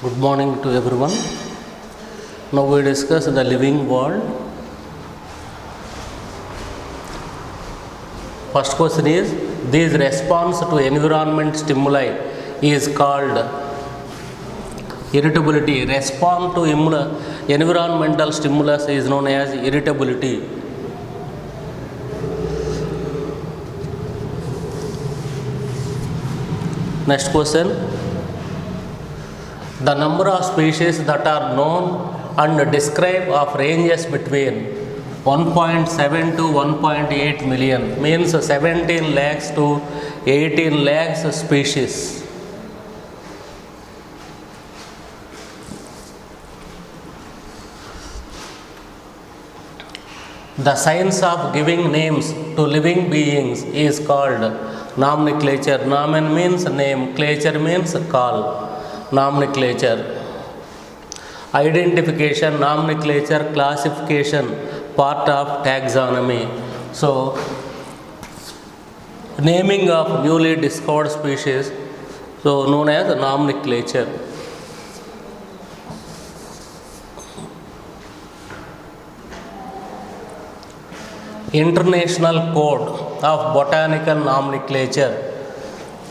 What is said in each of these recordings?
Good morning to everyone. Now we discuss the living world. First question is, this response to environment stimuli is called irritability. Response to environmental stimulus is known as irritability. Next question. The number of species that are known and described of ranges between 1.7 to 1.8 million, means 17 lakhs to 18 lakhs species. The science of giving names to living beings is called nomenclature. Nomen means name, clature means call. Nomenclature. Identification, nomenclature, classification, part of taxonomy. So, naming of newly discovered species, so known as nomenclature. International Code of Botanical Nomenclature,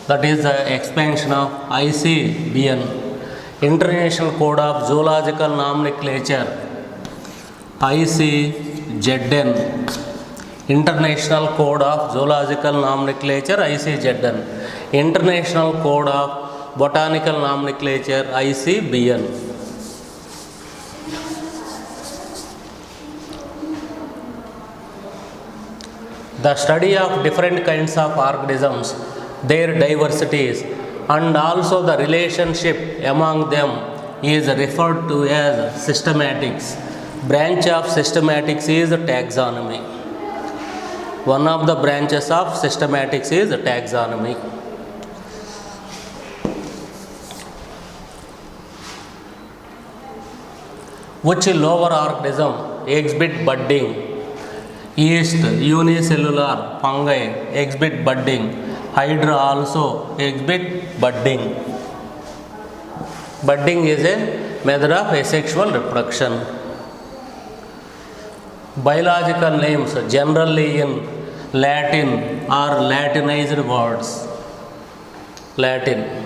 that is the expansion of ICBN. International Code of Zoological Nomenclature, ICZN. International Code of Zoological Nomenclature, ICZN. International Code of Botanical Nomenclature, ICBN. The study of different kinds of organisms, their diversities, and also the relationship among them is referred to as systematics. Branch of systematics is taxonomy. One of the branches of systematics is taxonomy. Which lower organism exhibit budding? Yeast, unicellular fungi exhibit budding. Hydra also exhibit budding. Budding is a method of asexual reproduction. Biological names generally in Latin are Latinized words. Latin.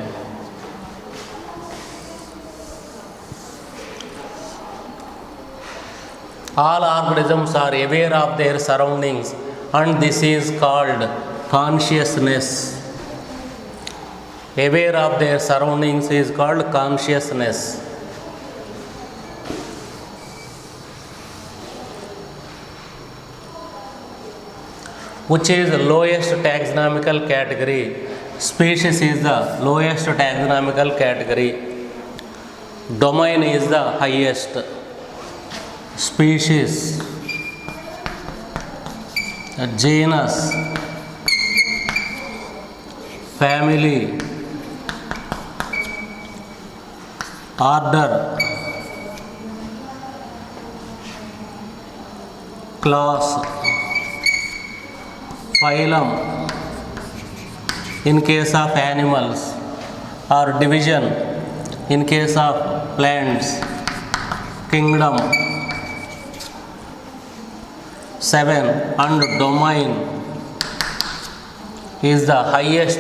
All organisms are aware of their surroundings, and this is called consciousness. Aware of their surroundings is called consciousness. Which is the lowest taxonomical category? Species is the lowest taxonomical category. Domain is the highest. Species, genus, family, order, class, phylum in case of animals, or division in case of plants, kingdom. 7. And domain is the highest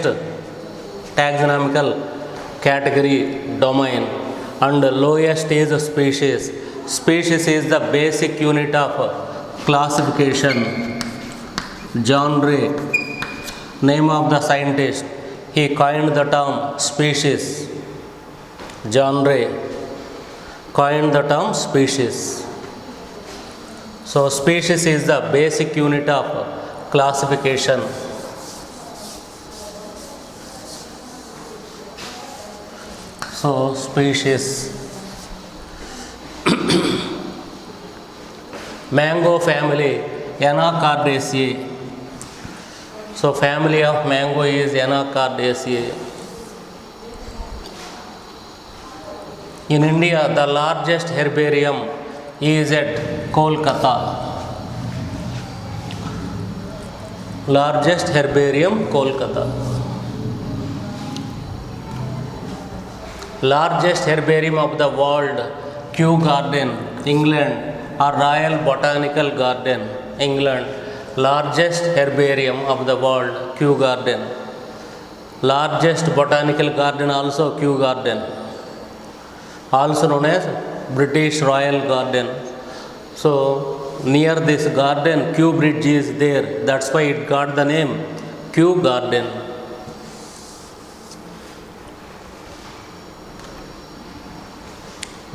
taxonomical category, domain, and the lowest is species. Species is the basic unit of classification. John Ray, name of the scientist, he coined the term species. John Ray coined the term species. So, species is the basic unit of classification. So, species. Mango family, Anacardiaceae. So, family of mango is Anacardiaceae. In India, the largest herbarium is at Kolkata. Largest herbarium, Kolkata. Largest herbarium of the world, Kew Garden, England, or Royal Botanical Garden, England. Largest herbarium of the world, Kew Garden. Largest botanical garden also Kew Garden, also known as British Royal Garden. So near this garden Kew Bridge is there, that's why it got the name Kew Garden.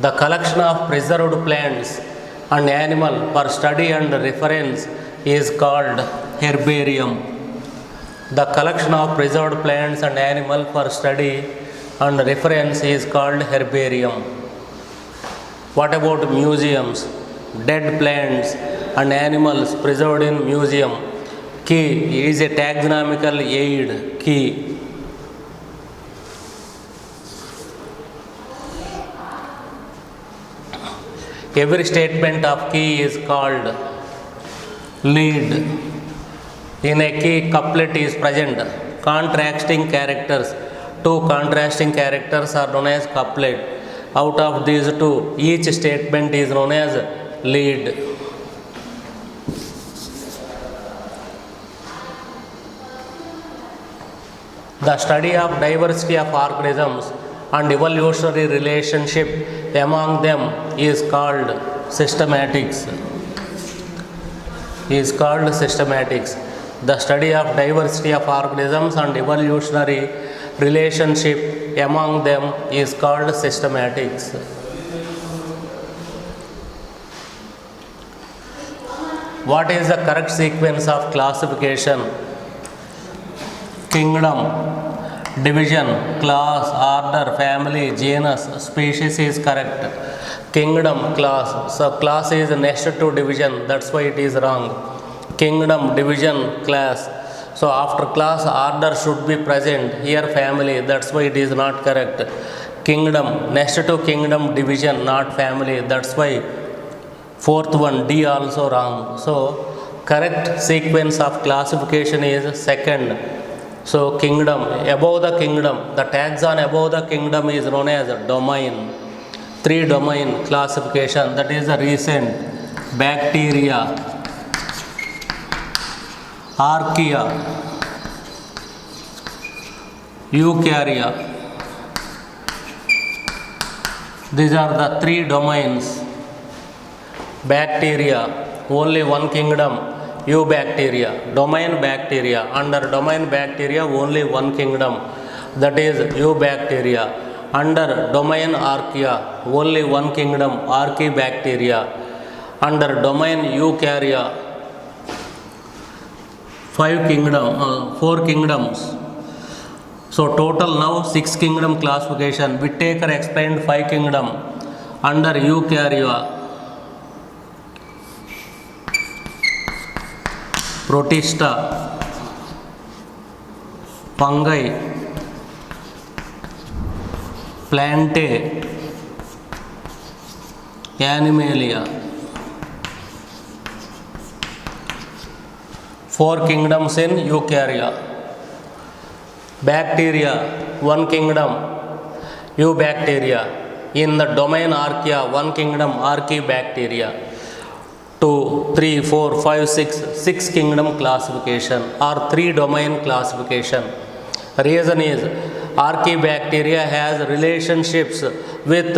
The collection of preserved plants and animal for study and reference is called herbarium. The collection of preserved plants and animal for study and reference is called herbarium. What about museums? Dead plants and animals preserved in museum. Key is a taxonomical aid. Key. Every statement of key is called lead. In a key, couplet is present. Contrasting characters. Two contrasting characters are known as couplet. Out of these two, each statement is known as lead. The study of diversity of organisms and evolutionary relationship among them is called systematics. The study of diversity of organisms and evolutionary relationship among them is called systematics. What is the correct sequence of classification? Kingdom, division, class, order, family, genus, species is correct. Kingdom, class. So class is next to division, that's why it is wrong. Kingdom, division, class. So after class, order should be present. Here family, that's why it is not correct. Kingdom, next to kingdom, division, not family, that's why fourth one, D also wrong. So correct sequence of classification is second. So kingdom, above the kingdom, the taxon above the kingdom is known as domain. 3 domain classification, that is the recent. Bacteria, archaea, eukarya. These are the 3 domains. Bacteria, only one kingdom, eubacteria. Domain bacteria, under domain bacteria only one kingdom, that is eubacteria. Under domain archaea only one kingdom, archaebacteria. Under domain eukarya 4 kingdoms. So total now 6 kingdom classification. Whittaker explained 5 kingdom. Under eukarya, Protista, fungi, Plantae, Animalia. 4 kingdoms in eukarya. Bacteria, 1 kingdom, eubacteria. In the domain archaea, 1 kingdom, archaebacteria. 2, 3, 4, 5, 6 kingdom classification or 3 domain classification. Reason is archaebacteria has relationships with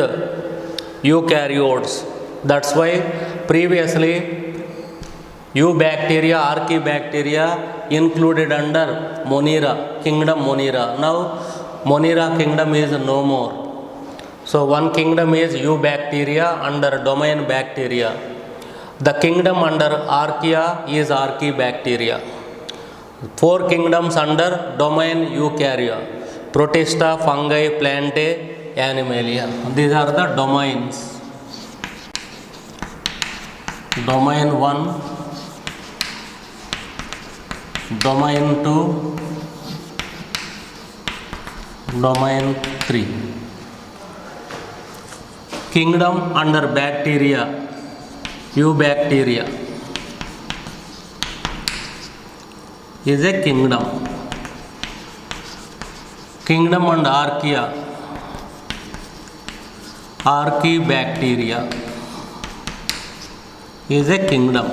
eukaryotes. That's why previously eubacteria, archaebacteria included under Monera, kingdom Monera. Now Monera kingdom is no more. So 1 kingdom is eubacteria under domain bacteria. The kingdom under archaea is archaebacteria. 4 kingdoms under domain eukarya. Protista, fungi, Plantae, Animalia. These are the domains. Domain 1, domain 2, domain 3. Kingdom under bacteria, eubacteria is a kingdom. Kingdom under archaea, Archaebacteria is a kingdom.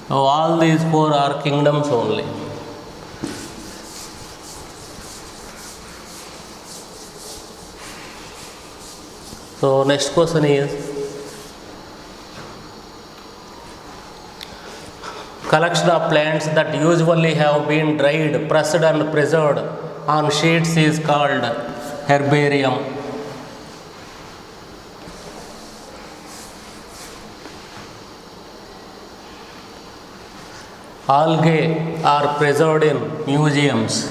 Now, all these four are kingdoms only. So next question is, collection of plants that usually have been dried, pressed and preserved on sheets is called herbarium. Algae are preserved in museums.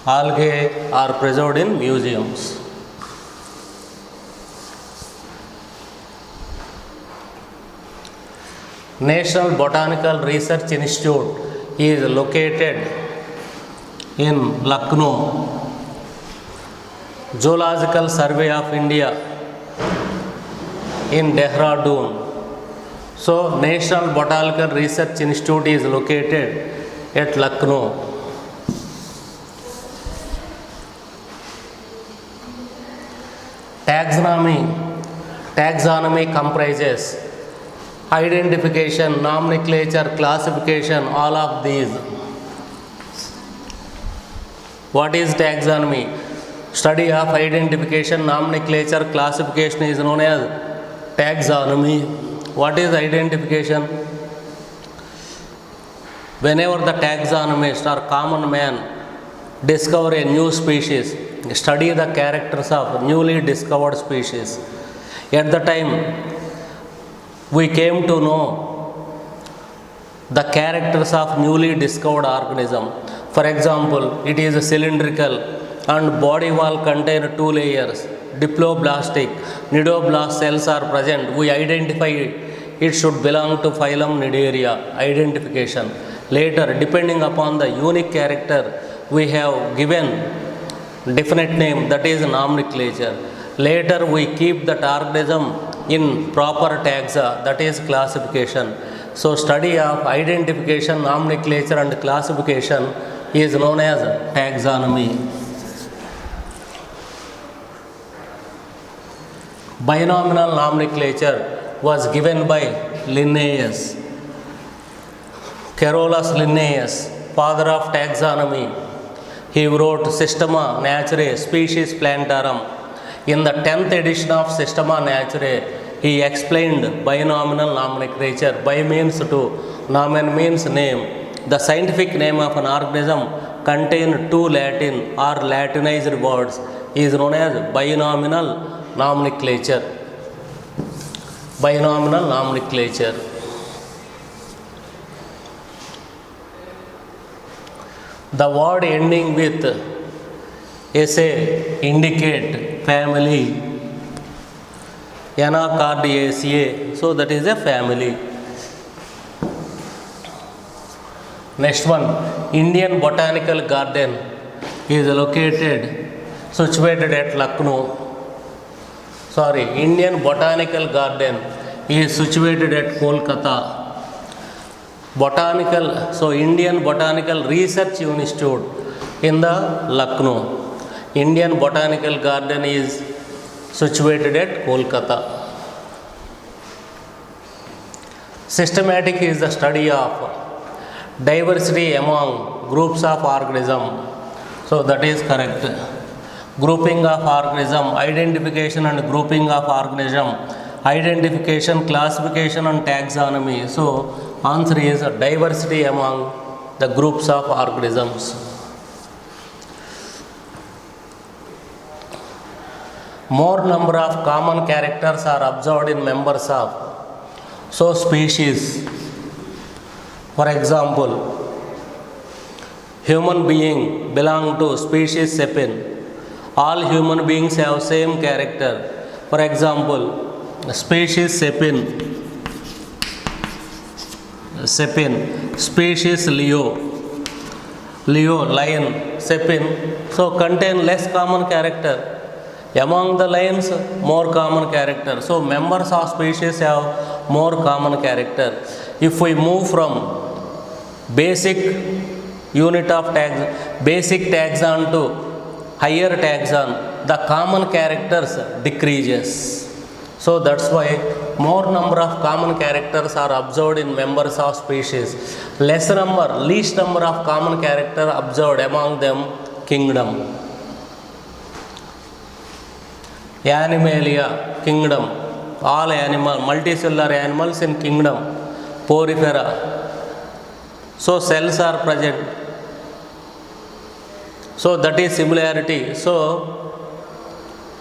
Algae are preserved in museums. National Botanical Research Institute is located in Lucknow. Zoological Survey of India in Dehradun. So, National Botanical Research Institute is located at Lucknow. Taxonomy comprises identification, nomenclature, classification, all of these. What is taxonomy? Study of identification, nomenclature, classification is known as taxonomy. What is identification? Whenever the taxonomist or common man discover a new species, study the characters of newly discovered species. At the time, we came to know the characters of newly discovered organism. For example, it is cylindrical and body wall contain two layers. Diploblastic, nidoblast cells are present. We identify it should belong to phylum Nidaria. Identification. Later, depending upon the unique character, we have given definite name, that is nomenclature. Later, we keep that organism in proper taxa, that is classification. So, study of identification, nomenclature and classification is known as taxonomy. Binomial nomenclature was given by Linnaeus. Carolus Linnaeus, father of taxonomy, he wrote Systema Naturae Species Plantarum. In the 10th edition of Systema Naturae, he explained binomial nomenclature. Bi means two, nomen means name. The scientific name of an organism contains two Latin or Latinized words is known as binomial nomenclature. Binomial nomenclature. The word ending with SA indicate family. Anacardiaceae, so that is a family. Next one, Indian Botanical Garden is situated at Lucknow. Indian Botanical Garden is situated at Kolkata. Indian Botanical Research Institute in the Lucknow. Indian Botanical Garden is situated at Kolkata. Systematic is the study of diversity among groups of organism. So that is correct. Grouping of organism, identification and grouping of organism, identification, classification and taxonomy. So answer is diversity among the groups of organisms. More number of common characters are observed in members of species. For example, human being belong to species Sapien. All human beings have same character. For example, species Sapien, species Leo, lion, Sapien. So contain less common character. Among the lions, more common character. So members of species have more common character. If we move from basic unit of basic taxon to higher taxon, the common characters decreases. So that's why more number of common characters are observed in members of species. Least number of common character observed among them kingdom. Animalia, kingdom. All multicellular animals in kingdom. Porifera. So cells are present. So that is similarity. So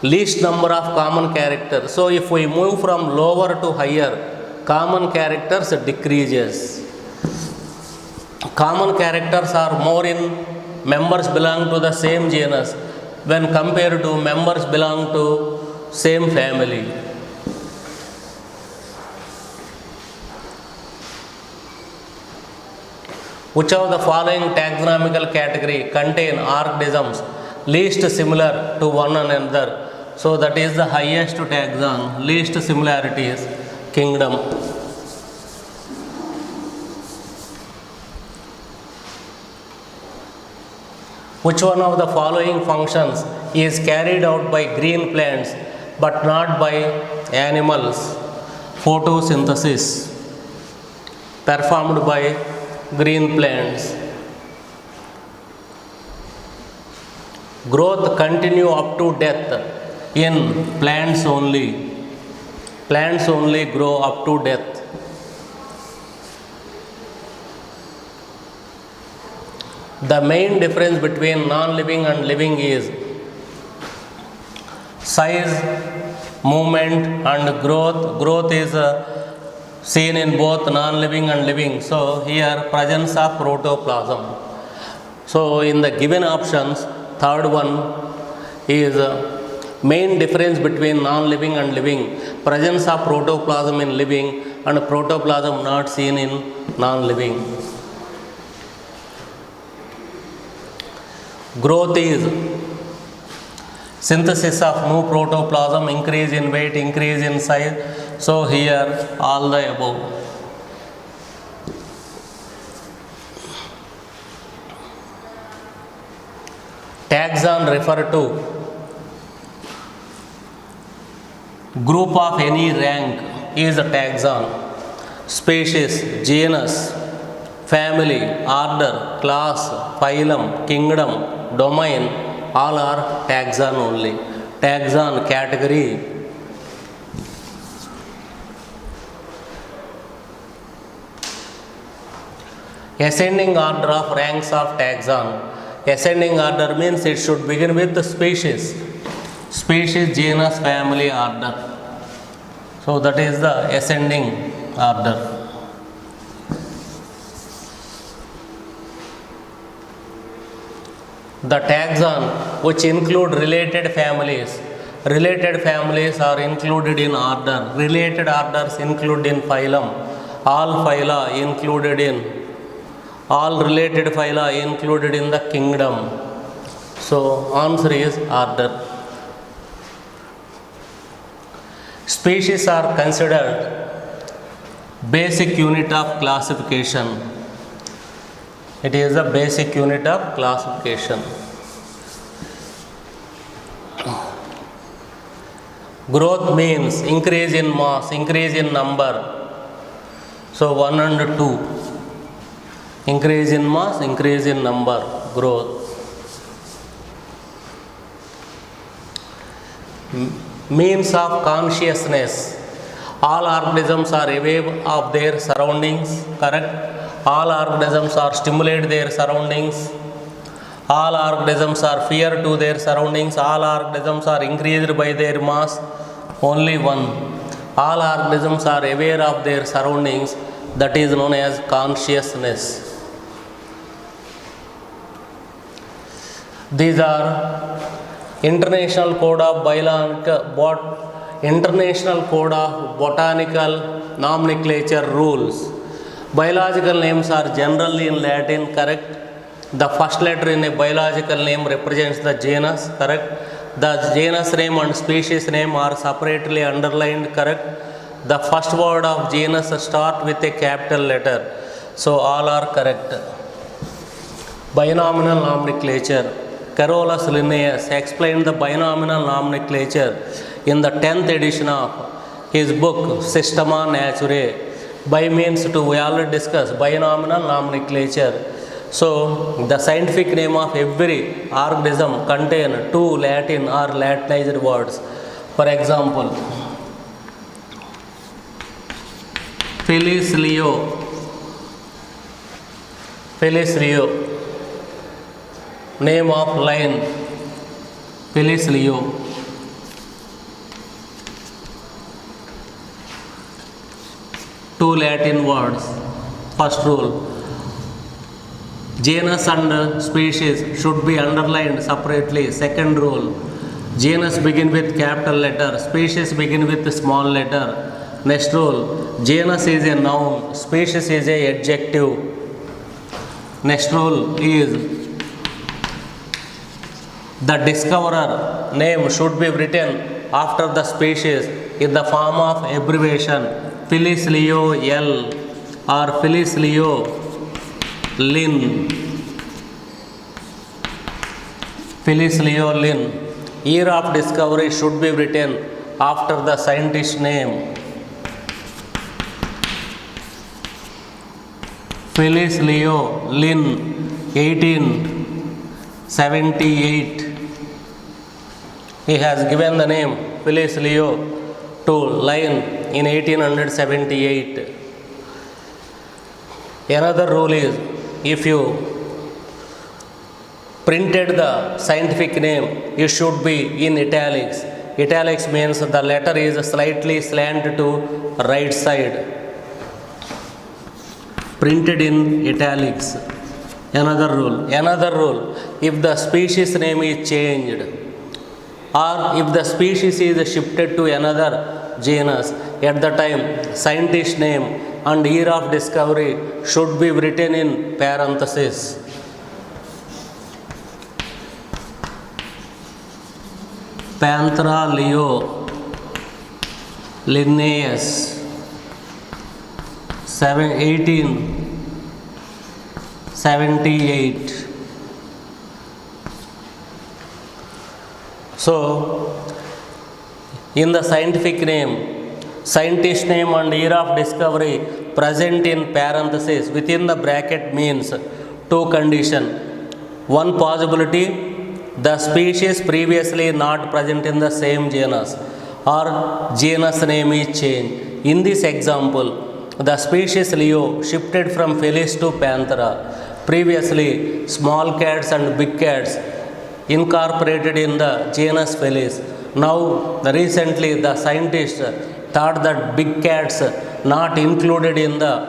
least number of common characters. So if we move from lower to higher, common characters decreases. Common characters are more in members belong to the same genus when compared to members belong to same family. Which of the following taxonomical category contain organisms least similar to one another? So that is the highest taxon, least similarities, kingdom. Which one of the following functions is carried out by green plants but not by animals? Photosynthesis performed by green plants. Growth continue up to death in plants only. Plants only grow up to death. The main difference between non-living and living is size, movement and growth. Growth is seen in both non-living and living. So here presence of protoplasm. So in the given options, third one is main difference between non-living and living. Presence of protoplasm in living and protoplasm not seen in non-living. Growth is synthesis of new protoplasm, increase in weight, increase in size. So here all the above. Taxon refer to group of any rank is a taxon. Species, genus, family, order, class, phylum, kingdom, domain, all are taxon only. Taxon category. Ascending order of ranks of taxon. Ascending order means it should begin with the species. Species, genus, family, order. So that is the ascending order. The taxon which include related families. Related families are included in order. Related orders included in phylum. All phyla included in. All related phyla included in the kingdom. So answer is order. Species are considered basic unit of classification. It is the basic unit of classification. Growth means increase in mass, increase in number. So 1 and 2. Increase in mass, increase in number, growth. Means of consciousness. All organisms are aware of their surroundings, correct? All organisms are stimulate their surroundings. All organisms are fear to their surroundings. All organisms are increased by their mass. Only one. All organisms are aware of their surroundings. That is known as consciousness. These are International Code of Botanical Nomenclature rules. Biological names are generally in Latin, correct? The first letter in a biological name represents the genus, correct? The genus name and species name are separately underlined, correct? The first word of genus start with a capital letter. So all are correct. Binomial nomenclature, Carolus Linnaeus explained the binomial nomenclature in the 10th edition of his book Systema Naturae. By means to we already discussed binomial nomenclature. So the scientific name of every organism contain two Latin or Latinized words. For example, Felis Leo, name of lion, Felis Leo. Two Latin words. First rule, genus and species should be underlined separately. Second rule, genus begin with capital letter, species begin with small letter. Next rule, genus is a noun, species is a adjective. Next rule is the discoverer name should be written after the species in the form of abbreviation Felis Leo L or Felis Leo Lin. Felis Leo Lin. Year of discovery should be written after the scientist name. Felis Leo Lin, 1878. He has given the name Felis Leo to lion in 1878. Another rule is, if you printed the scientific name, it should be in italics. Italics means the letter is slightly slanted to right side. Printed in italics. Another rule, if the species name is changed or if the species is shifted to another genus, at the time scientist name and year of discovery should be written in parenthesis. Panthera Leo Linnaeus 1878. So, in the scientific name, scientist name and year of discovery present in parenthesis within the bracket means two conditions. One possibility, the species previously not present in the same genus or genus name is changed. In this example, the species Leo shifted from Felis to Panthera. Previously, small cats and big cats incorporated in the genus Felis. Now, recently, the scientists thought that big cats not included in the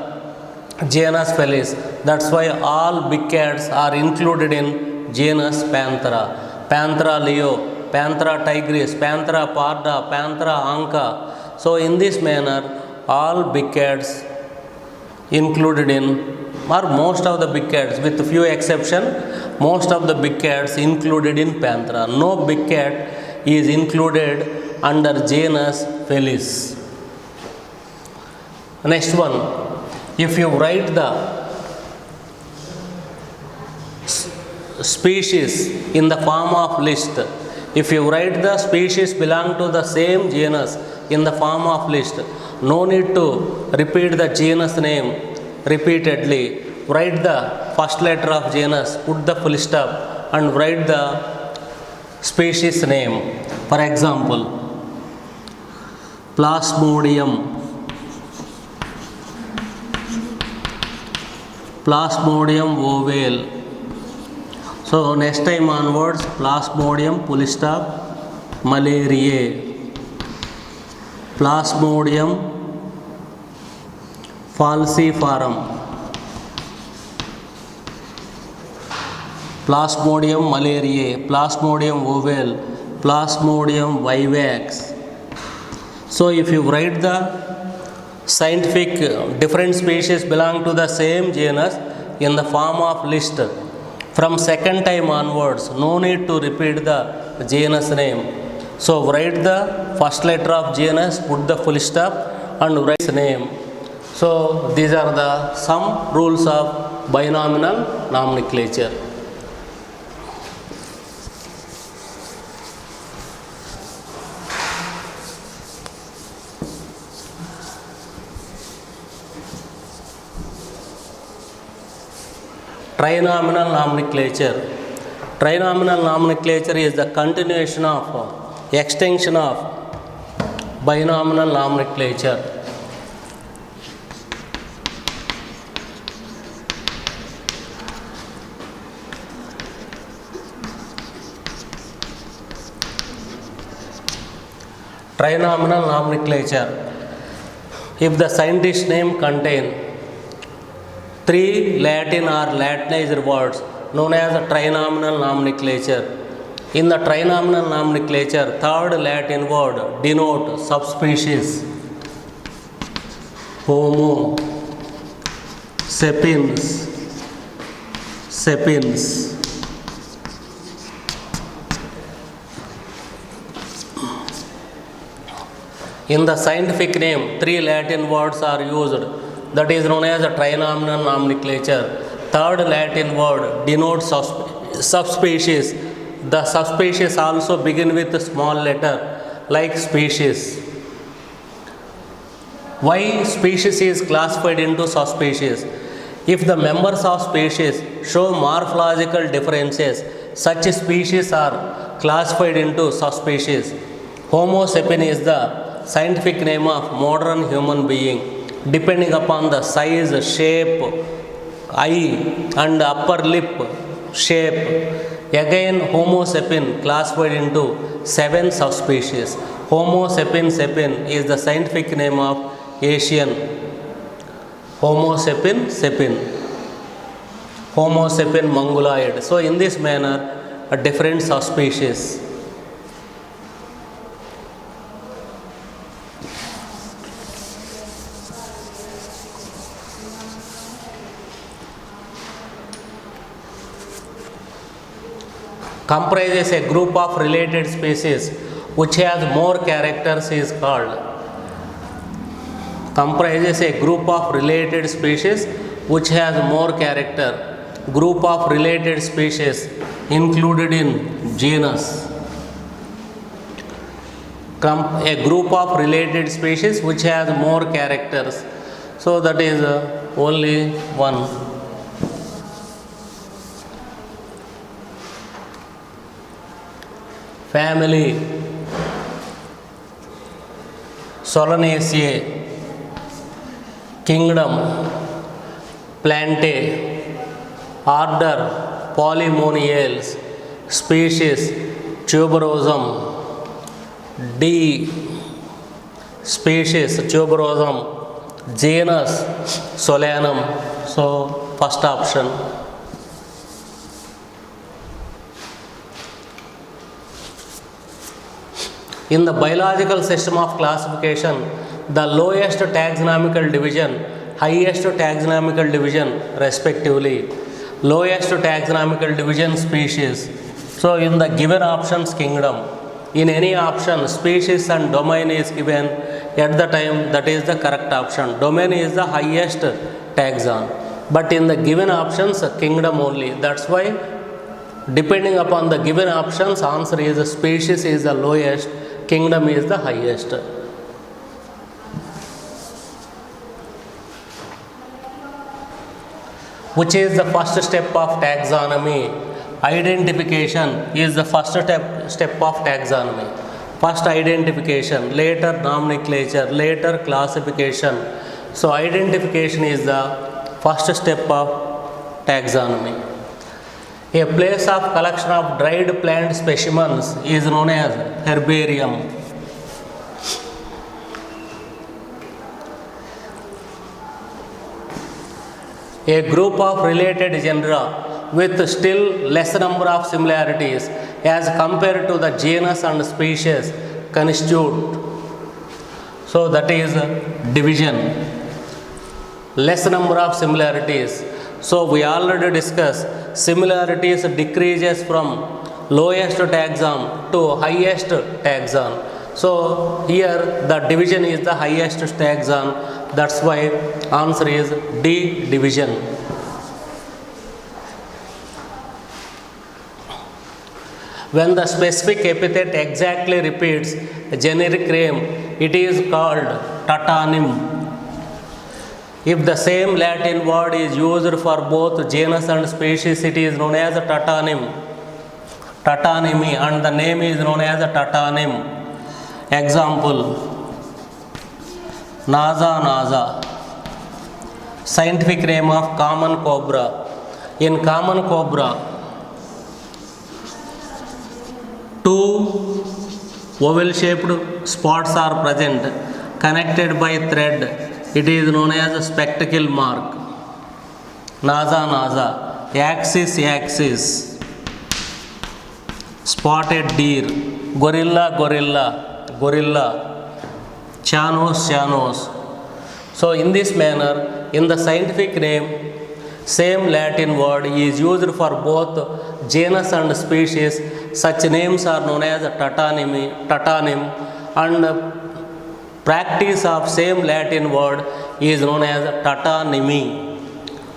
genus Felis. That's why all big cats are included in genus Panthera. Panthera Leo, Panthera tigris, Panthera parda, Panthera anca. So, in this manner, all big cats included in, or most of the big cats with few exception, most of the big cats included in Panthera. No big cat is included under genus Felis. Next one, if you write the species in the form of list, if you write the species belong to the same genus in the form of list, no need to repeat the genus name repeatedly. Write the first letter of genus, put the full stop and write the species name. For example, Plasmodium ovale. So next time onwards, Plasmodium full stop malariae. Plasmodium falciparum, Plasmodium malariae, Plasmodium ovale, Plasmodium vivax. So if you write the scientific different species belong to the same genus in the form of list, from second time onwards, no need to repeat the genus name. So write the first letter of genus, put the full stop and write its name. So these are the some rules of binomial nomenclature. Trinominal nomenclature. Trinominal nomenclature is the continuation of extension of binomial nomenclature. Trinominal nomenclature. If the scientist name contain three Latin or Latinized words known as a trinominal nomenclature. In the trinominal nomenclature, third Latin word denote subspecies. Homo sapiens, sapiens. In the scientific name, three Latin words are used, that is known as a trinominal nomenclature. Third Latin word denotes subspecies. The subspecies also begin with a small letter like species. Why species is classified into subspecies? If the members of species show morphological differences, such species are classified into subspecies. Homo sapien is the scientific name of modern human being. Depending upon the size, shape, eye and upper lip shape, again Homo sapien classified into 7 subspecies. Homo sapien sapien is the scientific name of Asian. Homo sapien sapien. Homo sapien mongoloid. So in this manner, a different subspecies. Comprises a group of related species which has more characters is called. Comprises a group of related species which has more character. Group of related species included in genus. A group of related species which has more characters. So that is only one. Family, Solanaceae. Kingdom, Plantae. Order, Polymoniales. Species, Tuberosum. D. Species, Tuberosum. Genus, Solanum. So, first option. In the biological system of classification, the lowest taxonomical division, highest taxonomical division respectively. Lowest taxonomical division species. So in the given options kingdom, in any option species and domain is given at the time, that is the correct option. Domain is the highest taxon. But in the given options kingdom only. That's why depending upon the given options, answer is species is the lowest, kingdom is the highest. Which is the first step of taxonomy? Identification is the first step of taxonomy. First identification, later nomenclature, later classification. So identification is the first step of taxonomy. A place of collection of dried plant specimens is known as herbarium. A group of related genera with still less number of similarities as compared to the genus and species constitute. So that is division. Less number of similarities. So we already discussed similarities decreases from lowest taxon to highest taxon. So here the division is the highest taxon. That's why answer is D, division. When the specific epithet exactly repeats a generic name, it is called tautonym. If the same Latin word is used for both genus and species, it is known as a tatonym. Tatonymy, and the name is known as a tatonym. Example: Naja naja, scientific name of common cobra. In common cobra, two oval shaped spots are present connected by thread. It is known as a spectacle mark. Naja naja, axis axis, spotted deer. Gorilla gorilla, gorilla. Chanos chanos. So in this manner, in the scientific name, same Latin word is used for both genus and species. Such names are known as tatonym, and practice of same Latin word is known as tatonymy.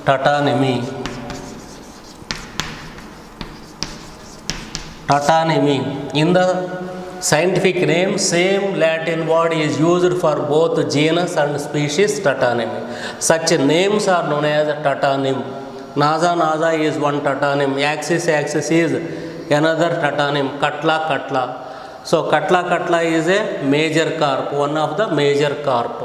Tatonymy. Tatonymy. In the scientific name, same Latin word is used for both genus and species. Tatonymy. Such names are known as tatonym. Naja naja is one tatonym. Axis axis is another tatonym. Katla katla. So katla katla is a major carp, one of the major carp.